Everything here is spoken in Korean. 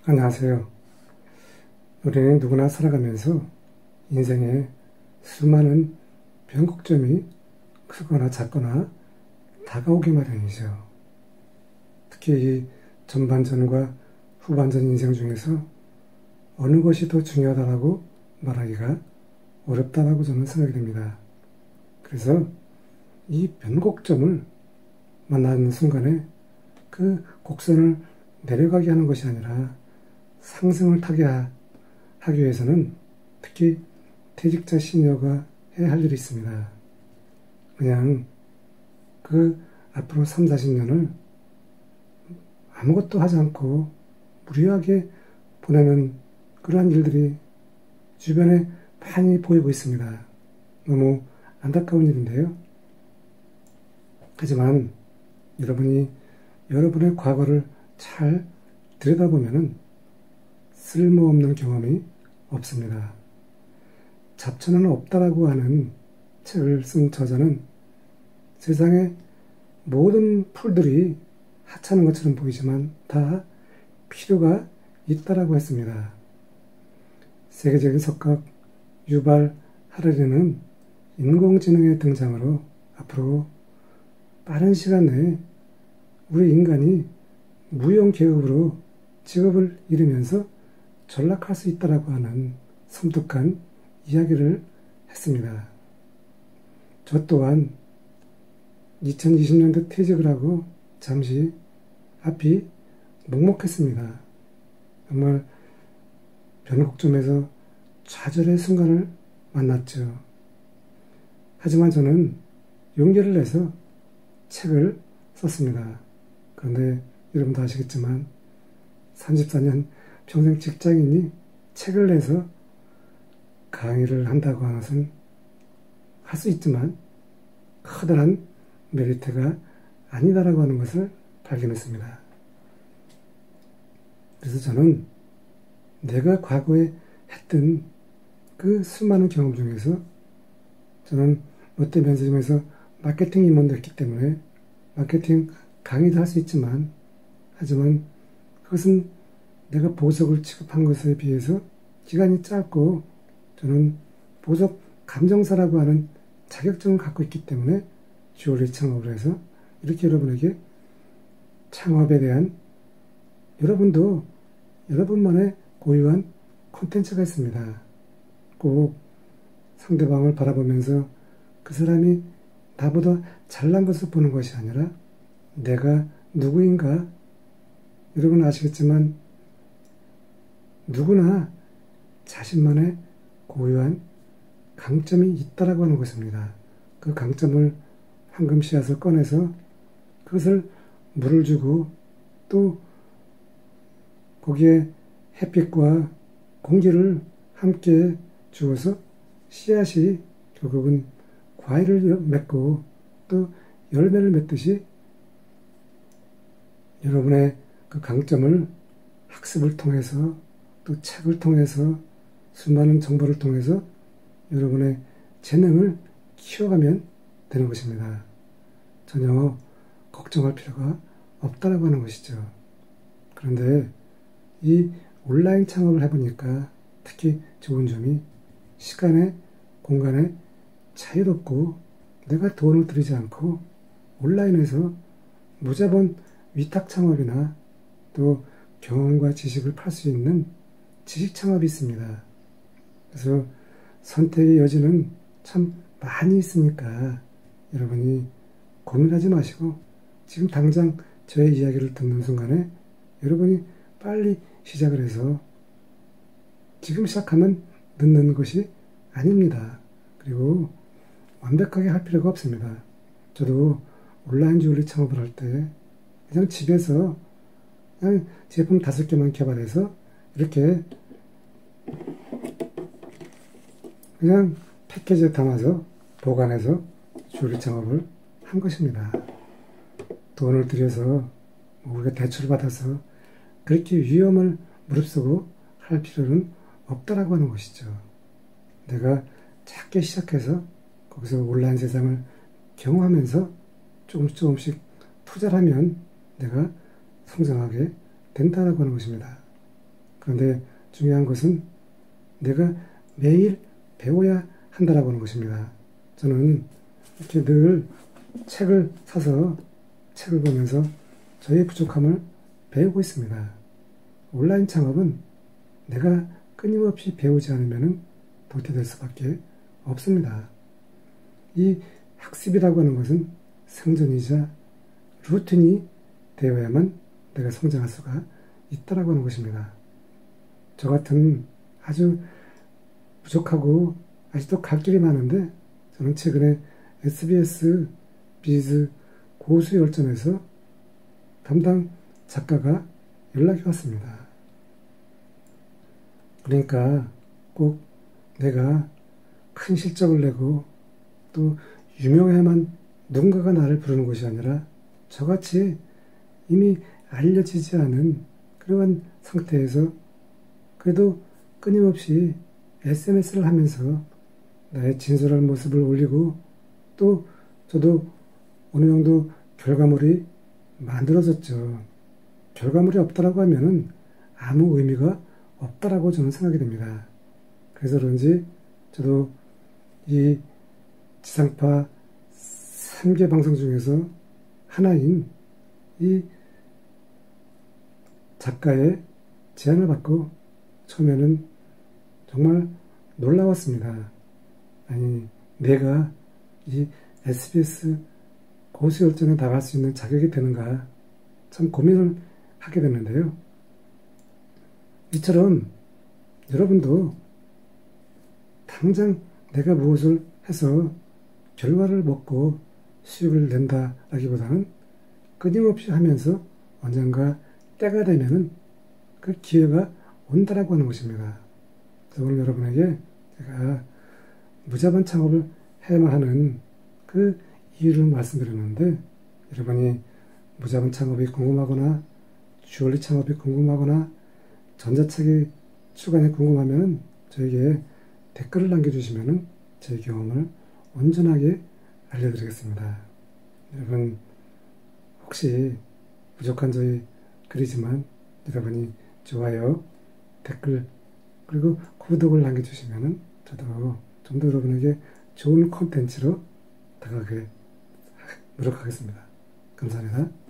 안녕하세요. 우리는 누구나 살아가면서 인생에 수많은 변곡점이 크거나 작거나 다가오기 마련이죠. 특히 이 전반전과 후반전 인생 중에서 어느 것이 더 중요하다고 말하기가 어렵다고 저는 생각이 됩니다. 그래서 이 변곡점을 만나는 순간에 그 곡선을 내려가게 하는 것이 아니라 상승을 타게 하기 위해서는 특히 퇴직자 시니어가 해야 할 일이 있습니다. 그냥 그 앞으로 3, 40년을 아무것도 하지 않고 무료하게 보내는 그러한 일들이 주변에 많이 보이고 있습니다. 너무 안타까운 일인데요. 하지만 여러분이 여러분의 과거를 잘 들여다보면 쓸모없는 경험이 없습니다. 잡초는 없다라고 하는 책을 쓴 저자는 세상의 모든 풀들이 하찮은 것처럼 보이지만 다 필요가 있다라고 했습니다. 세계적인 석학 유발 하라리는 인공지능의 등장으로 앞으로 빠른 시간 내에 우리 인간이 무용계급으로 직업을 잃으면서 전락할 수 있다라고 하는 섬뜩한 이야기를 했습니다. 저 또한 2020년도 퇴직을 하고 잠시 앞이 먹먹했습니다. 정말 변곡점에서 좌절의 순간을 만났죠. 하지만 저는 용기를 내서 책을 썼습니다. 그런데 여러분도 아시겠지만 34년 평생 직장인이 책을 내서 강의를 한다고 하는 것은 할 수 있지만 커다란 메리트가 아니다라고 하는 것을 발견했습니다. 그래서 저는 내가 과거에 했던 그 수많은 경험 중에서 저는 롯데면세점에서 마케팅 임원도 했기 때문에 마케팅 강의도 할 수 있지만 하지만 그것은 내가 보석을 취급한 것에 비해서 기간이 짧고 저는 보석 감정사라고 하는 자격증을 갖고 있기 때문에 주얼리 창업을 해서 이렇게 여러분에게 창업에 대한 여러분도 여러분만의 고유한 콘텐츠가 있습니다. 꼭 상대방을 바라보면서 그 사람이 나보다 잘난 것을 보는 것이 아니라 내가 누구인가? 여러분 아시겠지만 누구나 자신만의 고유한 강점이 있다라고 하는 것입니다. 그 강점을 황금 씨앗을 꺼내서 그것을 물을 주고 또 거기에 햇빛과 공기를 함께 주어서 씨앗이 결국은 과일을 맺고 또 열매를 맺듯이 여러분의 그 강점을 학습을 통해서 또 책을 통해서 수많은 정보를 통해서 여러분의 재능을 키워가면 되는 것입니다. 전혀 걱정할 필요가 없다라고 하는 것이죠. 그런데 이 온라인 창업을 해보니까 특히 좋은 점이 시간에 공간에 자유롭고 내가 돈을 들이지 않고 온라인에서 무자본 위탁 창업이나 또 경험과 지식을 팔 수 있는 지식 창업이 있습니다. 그래서 선택의 여지는 참 많이 있으니까 여러분이 고민하지 마시고 지금 당장 저의 이야기를 듣는 순간에 여러분이 빨리 시작을 해서 지금 시작하면 늦는 것이 아닙니다. 그리고 완벽하게 할 필요가 없습니다. 저도 온라인 주얼리 창업을 할 때 그냥 집에서 그냥 제품 5개만 개발해서 이렇게 그냥 패키지에 담아서 보관해서 주얼리 창업을 한 것입니다. 돈을 들여서 우리가 대출을 받아서 그렇게 위험을 무릅쓰고 할 필요는 없다라고 하는 것이죠. 내가 작게 시작해서 거기서 온라인 세상을 경험하면서 조금씩 투자를 하면 내가 성장하게 된다라고 하는 것입니다. 그런데 중요한 것은 내가 매일 배워야 한다라고 하는 것입니다. 저는 이렇게 늘 책을 사서 책을 보면서 저의 부족함을 배우고 있습니다. 온라인 창업은 내가 끊임없이 배우지 않으면 도태될 수밖에 없습니다. 이 학습이라고 하는 것은 생존이자 루틴이 되어야만 내가 성장할 수가 있다라고 하는 것입니다. 저 같은 아주 부족하고 아직도 갈 길이 많은데 저는 최근에 SBS 비즈 고수열전에서 담당 작가가 연락이 왔습니다. 그러니까 꼭 내가 큰 실적을 내고 또 유명해야만 누군가가 나를 부르는 것이 아니라 저같이 이미 알려지지 않은 그러한 상태에서 그래도 끊임없이 SNS를 하면서 나의 진솔한 모습을 올리고 또 저도 어느 정도 결과물이 만들어졌죠. 결과물이 없다라고 하면은 아무 의미가 없다라고 저는 생각이 됩니다. 그래서 그런지 저도 이 지상파 3개 방송 중에서 하나인 이 작가의 제안을 받고 처음에는 정말 놀라웠습니다. 아니, 내가 이 SBS 고수열전에 나갈 수 있는 자격이 되는가 참 고민을 하게 됐는데요. 이처럼 여러분도 당장 내가 무엇을 해서 결과를 먹고 수익을 낸다라기보다는 끊임없이 하면서 언젠가 때가 되면은 그 기회가 온다라고 하는 것입니다. 그래서 오늘 여러분에게 제가 무자본 창업을 해야만 하는 그 이유를 말씀드렸는데 여러분이 무자본 창업이 궁금하거나 주얼리 창업이 궁금하거나 전자책이 추가에 궁금하면 저에게 댓글을 남겨주시면 제 경험을 온전하게 알려드리겠습니다. 여러분 혹시 부족한 저희 글이지만 여러분이 좋아요, 댓글 그리고 구독을 남겨주시면 저도 좀 더 여러분에게 좋은 콘텐츠로 다가가게 노력하겠습니다. 감사합니다.